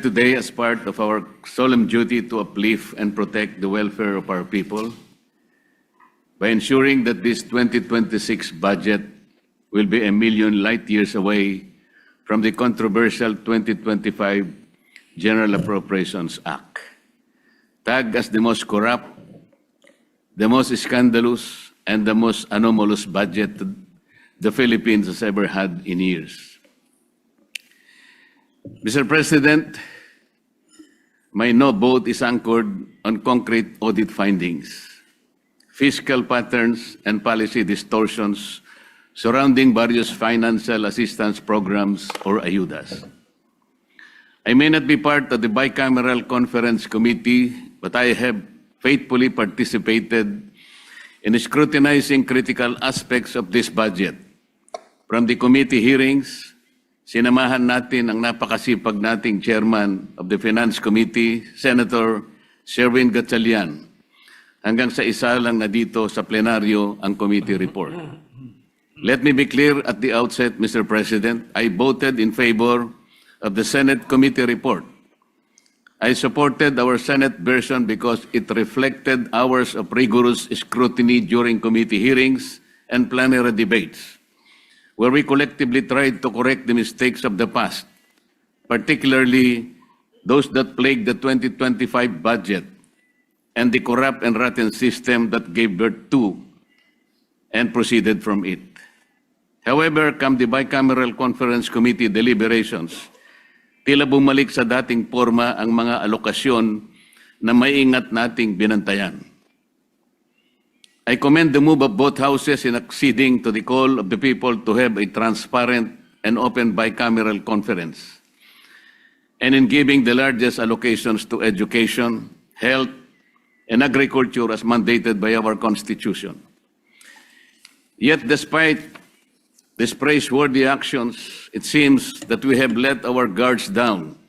Today, as part of our solemn duty to uplift and protect the welfare of our people, by ensuring that this 2026 budget will be a million light years away from the controversial 2025 General Appropriations Act, tagged as the most corrupt, the most scandalous, and the most anomalous budget the Philippines has ever had in years. Mr. President, my no vote is anchored on concrete audit findings, fiscal patterns, and policy distortions surrounding various financial assistance programs or ayudas. I may not be part of the bicameral conference committee, but I have faithfully participated in scrutinizing critical aspects of this budget. From the committee hearings, sinamahan natin ang napakasipag nating chairman of the Finance Committee, Senator Sherwin Gatchalian, hanggang sa isa lang na dito sa plenaryo ang committee report. Let me be clear at the outset, Mr. President, I voted in favor of the Senate committee report. I supported our Senate version because it reflected hours of rigorous scrutiny during committee hearings and plenary debates, where we collectively tried to correct the mistakes of the past, particularly those that plagued the 2025 budget and the corrupt and rotten system that gave birth to and proceeded from it. However, come the bicameral conference committee deliberations, tila bumalik sa dating forma ang mga alokasyon na maingat nating binantayan. I commend the move of both houses in acceding to the call of the people to have a transparent and open bicameral conference, and in giving the largest allocations to education, health, and agriculture as mandated by our Constitution. Yet, despite these praiseworthy actions, it seems that we have let our guards down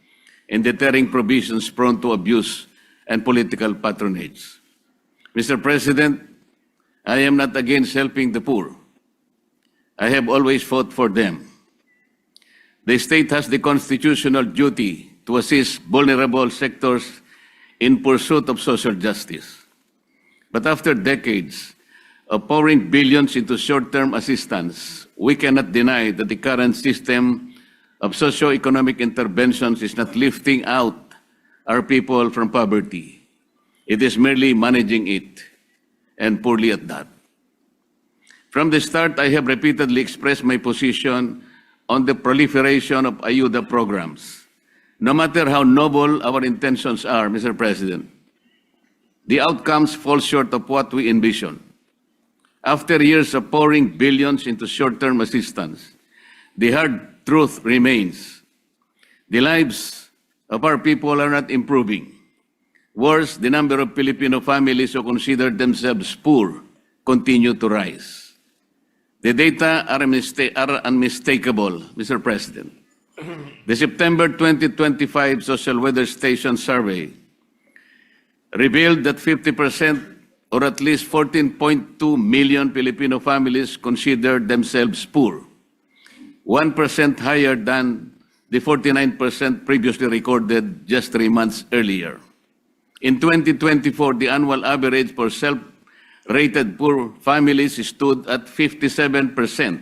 in deterring provisions prone to abuse and political patronage. Mr. President, I am not against helping the poor. I have always fought for them. The state has the constitutional duty to assist vulnerable sectors in pursuit of social justice. But after decades of pouring billions into short-term assistance, we cannot deny that the current system of socio-economic interventions is not lifting out our people from poverty. It is merely managing it, and poorly at that. From the start, I have repeatedly expressed my position on the proliferation of ayuda programs. No matter how noble our intentions are, Mr. President, the outcomes fall short of what we envision. After years of pouring billions into short-term assistance, the hard truth remains. The lives of our people are not improving. Worse, the number of Filipino families who consider themselves poor continue to rise. The data are unmistakable, Mr. President. The September 2025 Social Weather Station survey revealed that 50% or at least 14.2 million Filipino families consider themselves poor, 1% higher than the 49% previously recorded just 3 months earlier. In 2024, the annual average for self-rated poor families stood at 57%,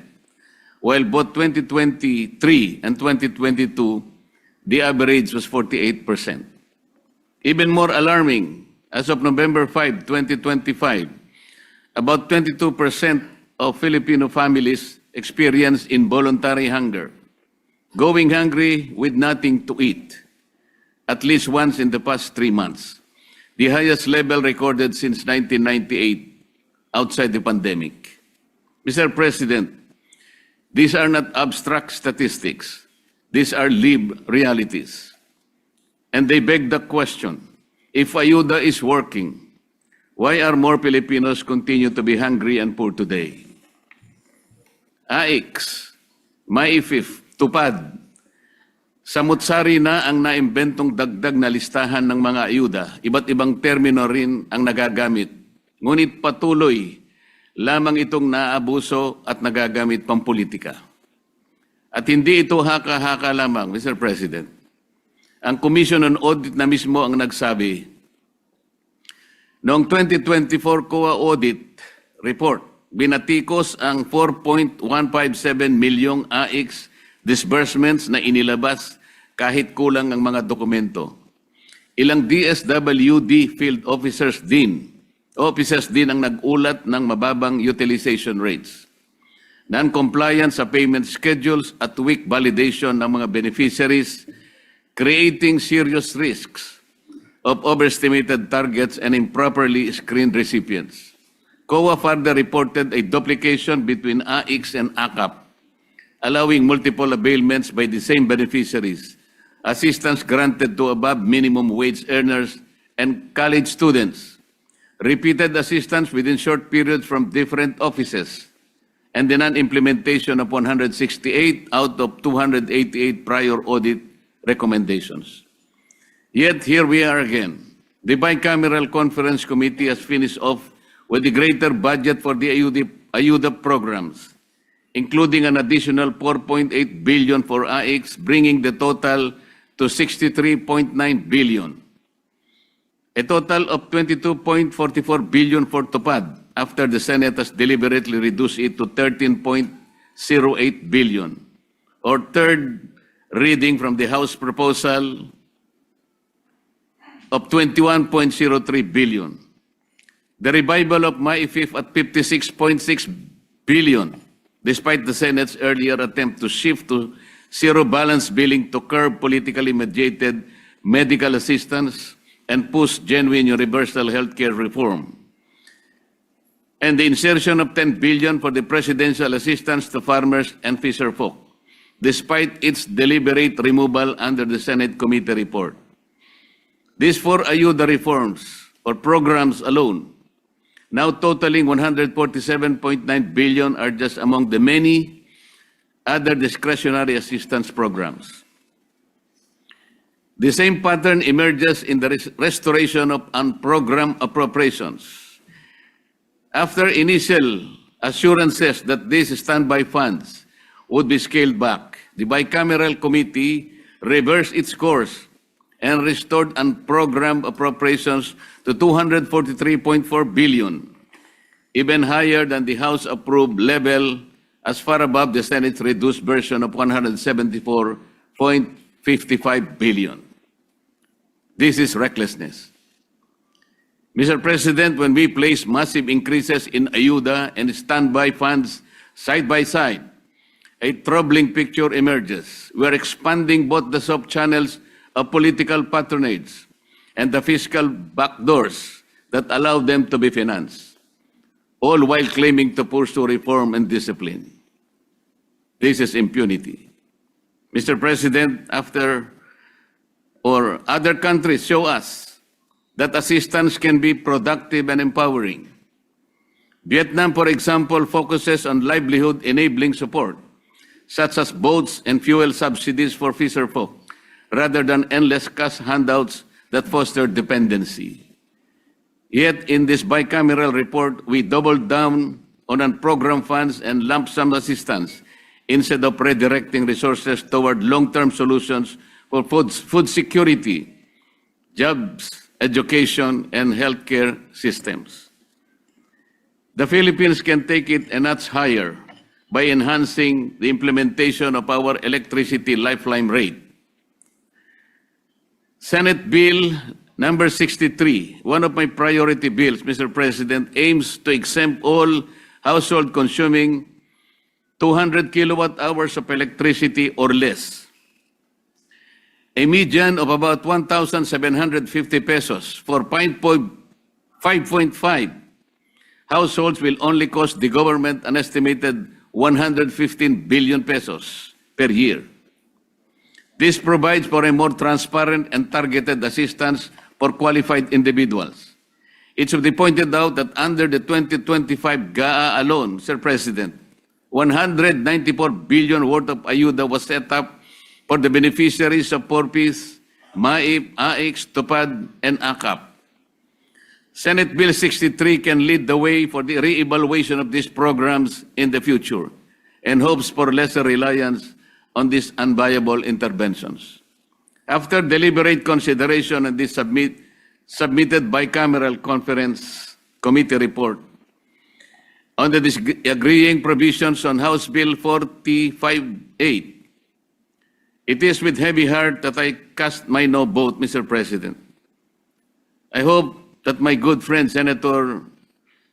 while both 2023 and 2022, the average was 48%. Even more alarming, as of November 5, 2025, about 22% of Filipino families experience involuntary hunger, going hungry with nothing to eat, at least once in the past 3 months, the highest level recorded since 1998 outside the pandemic. Mr. President, these are not abstract statistics. These are lived realities. And they beg the question, if ayuda is working, why are more Filipinos continue to be hungry and poor today? AIX, MAIFIF, TUPAD, samutsari na ang naimbentong dagdag na listahan ng mga ayuda. Iba't ibang termino rin ang nagagamit. Ngunit patuloy lamang itong naabuso at nagagamit pampolitika. At hindi ito haka-haka lamang, Mr. President. Ang Commission on Audit na mismo ang nagsabi, noong 2024 COA audit report, binatikos ang 4.157 milyong AIX disbursements na inilabas kahit kulang ang mga dokumento. Ilang DSWD field officers din ang nag-ulat ng mababang utilization rates. Non-compliance sa payment schedules at weak validation ng mga beneficiaries, creating serious risks of overestimated targets and improperly screened recipients. COA further reported a duplication between AIX and ACAP, allowing multiple availments by the same beneficiaries, assistance granted to above minimum wage earners and college students, repeated assistance within short periods from different offices, and the non-implementation of 168 out of 288 prior audit recommendations. Yet here we are again. The Bicameral Conference Committee has finished off with the greater budget for the AYUDA programs, including an additional 4.8 billion for AIX, bringing the total to 63.9 billion. A total of 22.44 billion for TUPAD, after the Senate has deliberately reduced it to 13.08 billion, or third reading from the House proposal of 21.03 billion. The revival of MyFIF at 56.6 billion, despite the Senate's earlier attempt to shift to zero balance billing to curb politically mediated medical assistance and push genuine universal healthcare reform. And the insertion of 10 billion for the presidential assistance to farmers and fisherfolk, despite its deliberate removal under the Senate committee report. These four AYUDA reforms or programs alone, now totaling 147.9 billion, are just among the many other discretionary assistance programs. The same pattern emerges in the restoration of unprogrammed appropriations. After initial assurances that these standby funds would be scaled back, the Bicameral Committee reversed its course and restored unprogrammed appropriations to 243.4 billion, even higher than the House-approved level, as far above the Senate's reduced version of 174.55 billion. This is recklessness. Mr. President, when we place massive increases in AYUDA and standby funds side by side, a troubling picture emerges. We are expanding both the soft channels of political patronage and the fiscal backdoors that allow them to be financed, all while claiming to pursue reform and discipline. This is impunity. Mr. President, other countries show us that assistance can be productive and empowering. Vietnam, for example, focuses on livelihood-enabling support, such as boats and fuel subsidies for fisherfolk, rather than endless cash handouts that foster dependency. Yet in this bicameral report, we doubled down on unprogrammed funds and lump sum assistance instead of redirecting resources toward long-term solutions for food security, jobs, education, and healthcare systems. The Philippines can take it a notch higher by enhancing the implementation of our electricity lifeline rate. Senate Bill number 63, one of my priority bills, Mr. President, aims to exempt all households consuming 200 kilowatt hours of electricity or less. A median of about 1,750 pesos for 5.5 households will only cost the government an estimated 115 billion pesos per year. This provides for a more transparent and targeted assistance for qualified individuals. It should be pointed out that under the 2025 GAA alone, Mr. President, 194 billion worth of AYUDA was set up for the beneficiaries of PORPIS, MAIP, AIX, TUPAD, and ACAP. Senate Bill 63 can lead the way for the re-evaluation of these programs in the future and hopes for lesser reliance on these unviable interventions. After deliberate consideration and this submitted bicameral conference committee report on the disagreeing provisions on House Bill 458, it is with heavy heart that I cast my no vote, Mr. President. I hope that my good friend Senator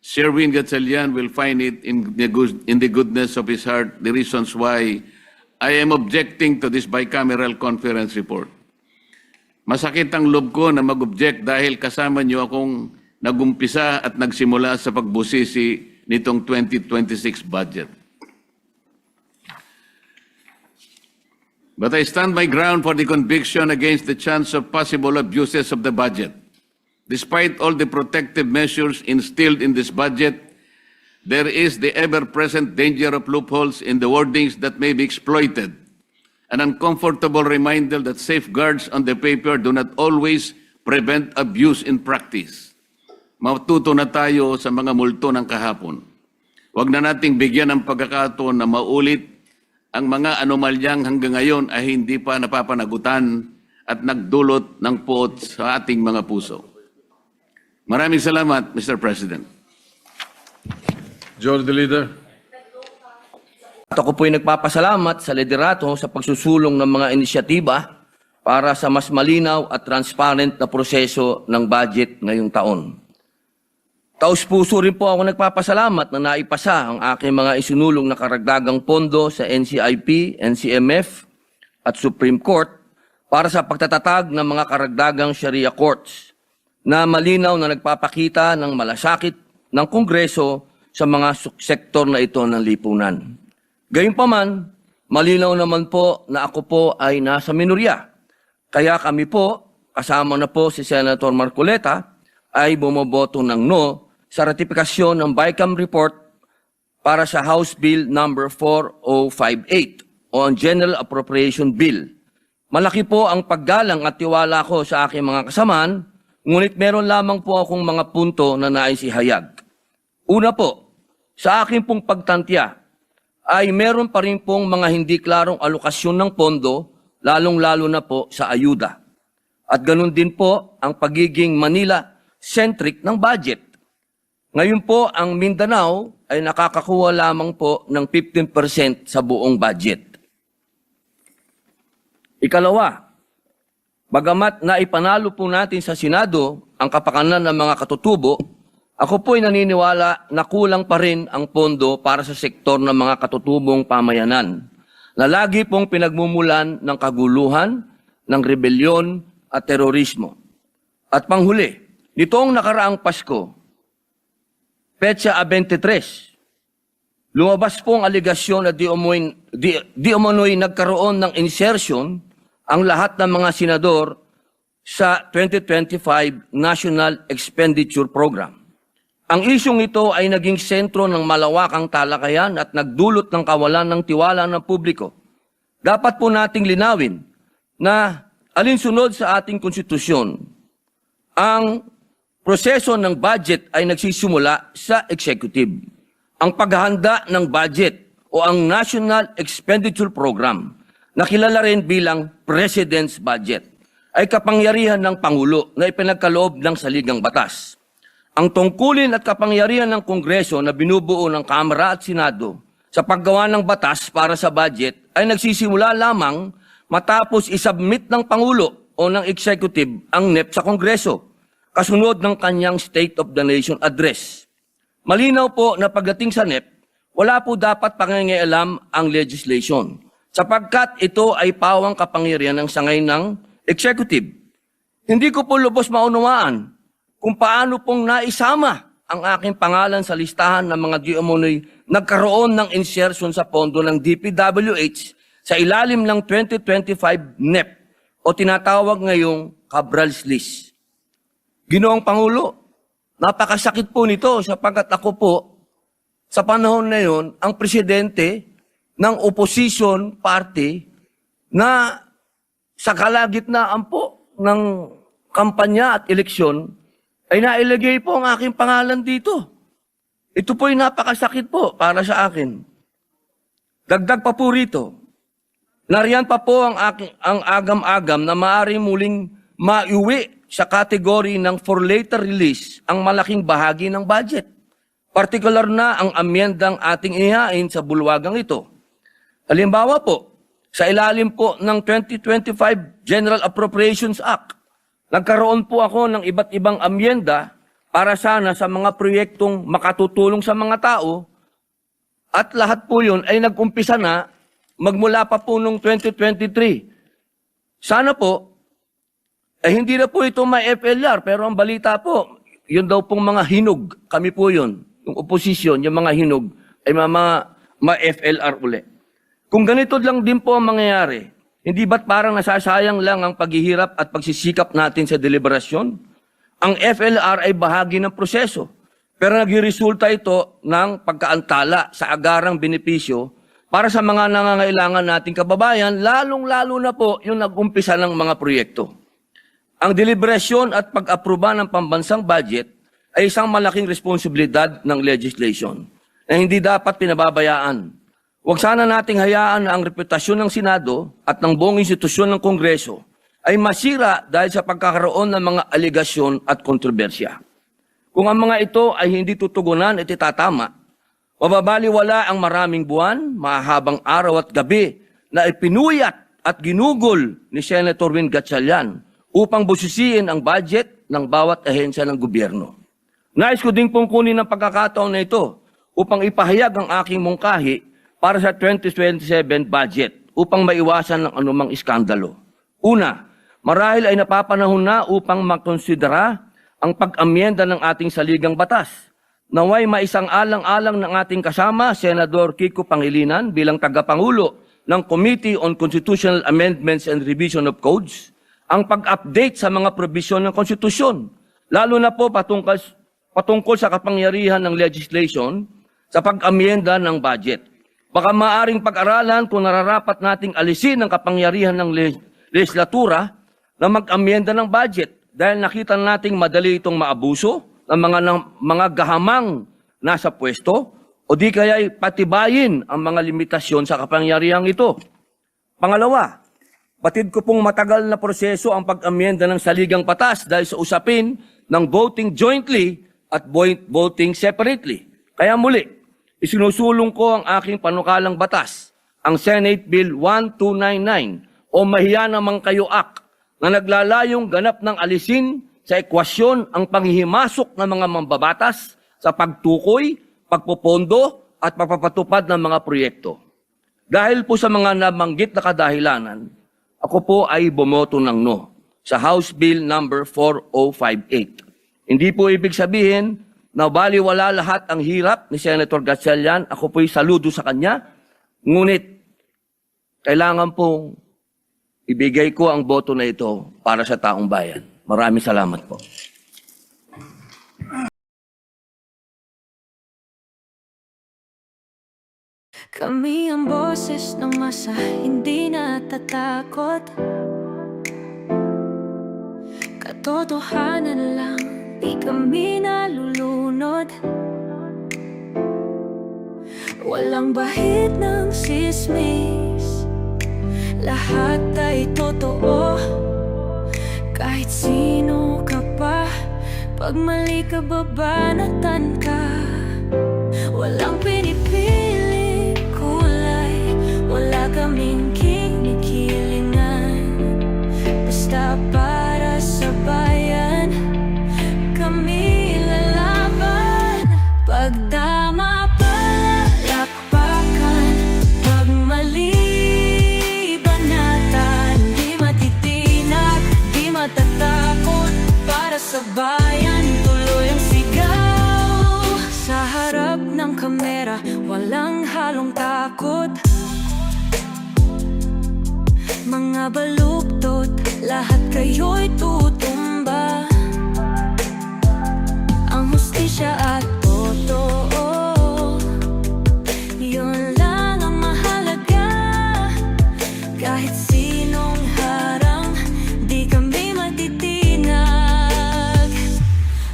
Sherwin Gatchalian will find it in the goodness of his heart the reasons why I am objecting to this bicameral conference report. Masakit ang loob ko na mag-object dahil kasama niyo akong nagumpisa at nagsimula sa pagbusisi nitong 2026 budget. But I stand my ground for the conviction against the chance of possible abuses of the budget. Despite all the protective measures instilled in this budget, there is the ever-present danger of loopholes in the wordings that may be exploited. An uncomfortable reminder that safeguards on the paper do not always prevent abuse in practice. Matuto na tayo sa mga multo ng kahapon. Huwag na nating bigyan ng pagkakataon na maulit ang mga anomalyang hanggang ngayon ay hindi pa napapanagutan at nagdulot ng puot sa ating mga puso. Maraming salamat, Mr. President. George the Leader. At ako po'y nagpapasalamat sa liderato sa pagsusulong ng mga inisyatiba para sa mas malinaw at transparent na proseso ng budget ngayong taon. Taus-puso rin po ako nagpapasalamat na naipasa ang aking mga isinulong na karagdagang pondo sa NCIP, NCMF at Supreme Court para sa pagtatatag ng mga karagdagang Sharia courts na malinaw na nagpapakita ng malasakit ng Kongreso sa mga sektor na ito ng lipunan. Gayunpaman, malinaw naman po na ako po ay nasa minorya. Kaya kami po, kasama na po si Senator Marcoleta, ay bumoboto ng no sa ratifikasyon ng BICAM report para sa House Bill number 4058 o ang General Appropriation Bill. Malaki po ang paggalang at tiwala ko sa aking mga kasamaan, ngunit meron lamang po akong mga punto na nais ihayag. Una po, sa aking pong pagtantya, ay meron pa rin pong mga hindi klarong alokasyon ng pondo, lalong-lalo na po sa ayuda. At ganun din po ang pagiging Manila-centric ng budget. Ngayon po, ang Mindanao ay nakakakuha lamang po ng 15% sa buong budget. Ikalawa, bagamat naipanalo po natin sa Senado ang kapakanan ng mga katutubo, ako po'y naniniwala na kulang pa rin ang pondo para sa sektor ng mga katutubong pamayanan na lagi pong pinagmumulan ng kaguluhan, ng rebelyon at terorismo. At panghuli, nitong nakaraang Pasko, Petsa 23, lumabas pong aligasyon na di umano'y nagkaroon ng insertion ang lahat ng mga senador sa 2025 National Expenditure Program. Ang isyong ito ay naging sentro ng malawakang talakayan at nagdulot ng kawalan ng tiwala ng publiko. Dapat po nating linawin na alinsunod sa ating konstitusyon, ang proseso ng budget ay nagsisimula sa executive. Ang paghahanda ng budget o ang National Expenditure Program, na kilala rin bilang President's Budget, ay kapangyarihan ng Pangulo na ipinagkaloob ng saligang batas. Ang tungkulin at kapangyarihan ng Kongreso na binubuo ng Kamara at Senado sa paggawa ng batas para sa budget ay nagsisimula lamang matapos isubmit ng Pangulo o ng Executive ang NEP sa Kongreso, kasunod ng kanyang State of the Nation Address. Malinaw po na pagdating sa NEP, wala po dapat pangingialam ang legislation, sapagkat ito ay pawang kapangyarihan ng sangay ng Executive. Hindi ko po lubos maunawaan kung paano pong naisama ang aking pangalan sa listahan ng mga diumonoy nagkaroon ng insertion sa pondo ng DPWH sa ilalim ng 2025 NEP o tinatawag ngayong Cabral's List. Ginoong Pangulo, napakasakit po nito sapagkat ako po sa panahon na yon ang presidente ng opposition party na sa kalagitnaan po ng kampanya at eleksyon ay nailagay po ang aking pangalan dito. Ito po'y napakasakit po para sa akin. Dagdag pa po rito, Nariyan pa po ang agam-agam na maaari muling maiuwi sa kategory ng for later release ang malaking bahagi ng budget. Partikular na ang amyendang ating ihain sa bulwagang ito. Halimbawa po, sa ilalim po ng 2025 General Appropriations Act, nagkaroon po ako ng iba't ibang amyenda para sana sa mga proyektong makatutulong sa mga tao at lahat po yun ay nag-umpisa na magmula pa po noong 2023. Sana po, hindi na po ito may FLR, pero ang balita po, yun daw pong mga hinog, kami po yun, yung oposisyon, yung mga hinog, ay ma-FLR uli. Kung ganito lang din po ang mangyayari, hindi ba't parang nasasayang lang ang paghihirap at pagsisikap natin sa deliberasyon? Ang FLR ay bahagi ng proseso, pero nagresulta ito ng pagkaantala sa agarang benepisyo para sa mga nangangailangan nating kababayan, lalong-lalo na po yung nag-umpisa ng mga proyekto. Ang deliberasyon at pag-aproba ng pambansang budget ay isang malaking responsibilidad ng legislation na hindi dapat pinababayaan. Huwag sana nating hayaan na ang reputasyon ng Senado at ng buong institusyon ng Kongreso ay masira dahil sa pagkakaroon ng mga aligasyon at kontrobersya. Kung ang mga ito ay hindi tutugunan at itatama, mababaliwala ang maraming buwan, mahahabang araw at gabi na ipinuyat at ginugol ni Senator Win Gatchalian upang busisiin ang budget ng bawat ahensya ng gobyerno. Nais ko din pong kunin ang pagkakataon na ito upang ipahayag ang aking mungkahi para sa 2027 budget upang maiwasan ng anumang iskandalo. Una, marahil ay napapanahon na upang makonsidera ang pag-amyenda ng ating saligang batas. Naway maisang alang-alang ng ating kasama, Senador Kiko Pangilinan bilang tagapangulo ng Committee on Constitutional Amendments and Revision of Codes, ang pag-update sa mga probisyon ng konstitusyon, lalo na po patungkol sa kapangyarihan ng legislation sa pag-amyenda ng budget. Baka maaring pag-aralan kung nararapat nating alisin ang kapangyarihan ng legislatura na mag-amyenda ng budget dahil nakita nating madali itong maabuso ng mga gahamang nasa pwesto o di kaya patibayin ang mga limitasyon sa kapangyarihang ito. Pangalawa, batid ko pong matagal na proseso ang pag-amyenda ng saligang batas dahil sa usapin ng voting jointly at voting separately. Kaya muli, isinusulong ko ang aking panukalang batas, ang Senate Bill 1299 o Mahiya Naman Kayo Act na naglalayong ganap ng alisin sa ekwasyon ang panghihimasok ng mga mambabatas sa pagtukoy, pagpopondo at pagpapatupad ng mga proyekto. Dahil po sa mga nabanggit na kadahilanan, ako po ay bumoto ng no sa House Bill number 4058. Hindi po ibig sabihin na baliwala lahat ang hirap ni Senator Gatchalian. Ako po'y saludo sa kanya. Ngunit, kailangan pong ibigay ko ang boto na ito para sa taong bayan. Maraming salamat po. Kami ang boses ng masa, hindi natatakot. Katotohanan lang, di kami nalulunod. Walang bahid ng sismis, lahat ay totoo. Kahit sino ka pa, pag mali ka babanatan ka. Walang pinipili kulay, wala kaming kinikilingan. Basta para sa bayan, kami lalaban. Pag tama palakpakan, pag mali banatan. Di matitinag, di matatakot, para sa bayan tuloy ang sigaw. Sa harap ng kamera, walang halong takot. Mga baluktot, lahat kayo'y tutumba. Ang hustisya at totoo, yun lang ang mahalaga. Kahit sinong harang, di kami matitinag.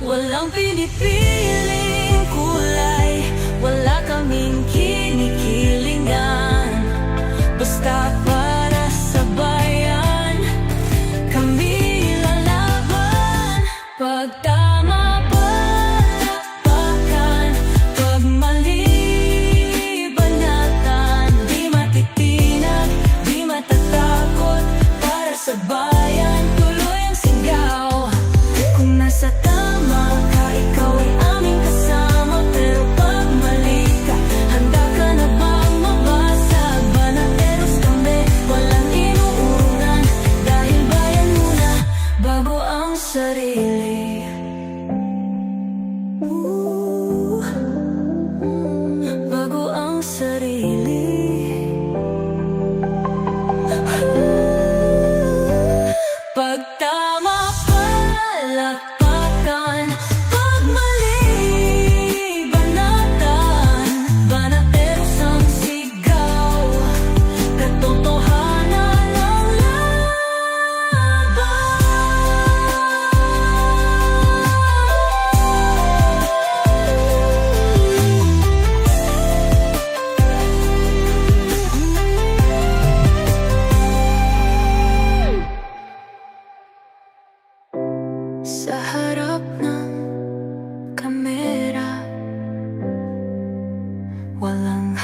Walang pinipiling kulay, wala kaming kinikilingan. Basta para bago ang sarili. Bago ang sarili. Pag tama palakpakan, pag mali banatan, banateros ang sigaw, katotohanan ang sa harap ng kamera, walang